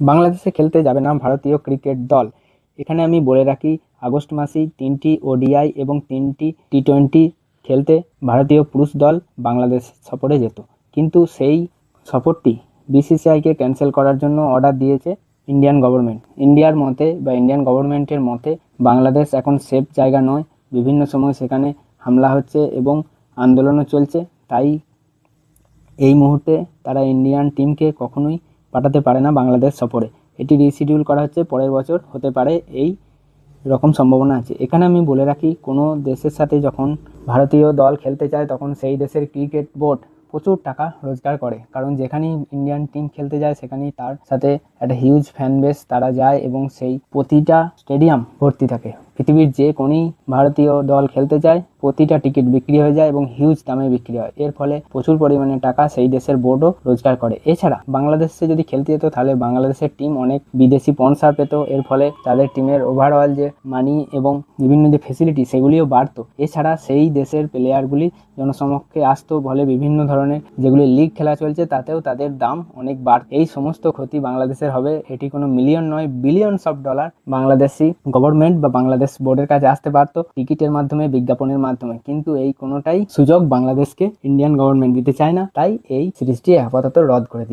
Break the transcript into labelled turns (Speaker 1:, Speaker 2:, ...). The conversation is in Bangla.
Speaker 1: বাংলাদেশে খেলতে যাবে না ভারতীয় ক্রিকেট দল। এখানে আমি বলে রাখি, আগস্ট মাসেই 3টি ওডিআই এবং 3টি টি20 খেলতে ভারতীয় পুরুষ দল বাংলাদেশ সফরে যেত, কিন্তু সেই সফরটি বিসিসিআইকে ক্যান্সেল করার জন্য অর্ডার দিয়েছে ইন্ডিয়ান গভর্নমেন্ট। ইন্ডিয়ার মতে বা ইন্ডিয়ান গভর্নমেন্টের মতে বাংলাদেশ এখন সেফ জায়গা নয়, বিভিন্ন সময় সেখানে হামলা হচ্ছে এবং আন্দোলনও চলছে। তাই এই মুহূর্তে তারা ইন্ডিয়ান টিমকে কখনোই পাঠাতে পারে না বাংলাদেশ সফরে। এটি রিশিডিউল করা হচ্ছে, পরের বছর হতে পারে, এই রকম সম্ভাবনা আছে। এখানে আমি বলে রাখি, কোনো দেশের সাথে যখন ভারতীয় দল খেলতে চায় তখন সেই দেশের ক্রিকেট বোর্ড প্রচুর টাকা রোজগার করে, কারণ যেখানেই ইন্ডিয়ান টিম খেলতে যায় সেখানেই তার সাথে একটা হিউজ ফ্যান বেস তারা যায় এবং সেই প্রতিটা স্টেডিয়াম ভর্তি থাকে। পৃথিবীর যে কোণেই ভারতীয় দল খেলতে যায় প্রতিটা টিকিট বিক্রি হয়ে যায় এবং হিউজ দামে বিক্রি হয়। এর ফলে প্রচুর পরিমাণে টাকা সেই দেশের বোর্ডও রোজগার করে। এছাড়া বাংলাদেশে যদি খেলতে যেত তাহলে বাংলাদেশের টিম অনেক বিদেশি স্পন্সর পেত, এর ফলে তাদের টিমের ওভারঅল যে মানি এবং বিভিন্ন যে ফেসিলিটি সেগুলিও বাড়তো। এছাড়া সেই দেশের প্লেয়ারগুলি জনসমক্ষে আসতো, ফলে বিভিন্ন ধরনের যেগুলি লিগ খেলা চলছে তাতেও তাদের দাম অনেক বাড়ত। এই সমস্ত ক্ষতি বাংলাদেশের হবে। এটি কোনো মিলিয়ন নয়, billions of dollar Bangladeshi government বা বাংলাদেশ বোর্ডের কাছে আসতে পারতো টিকিটের মাধ্যমে, বিজ্ঞাপনের মাধ্যমে, কিন্তু এই কোনোটাই সুযোগ বাংলাদেশকে ইন্ডিয়ান গভর্নমেন্ট দিতে চায় না। তাই এই সিরিজটি আপাতত রদ করে দিই।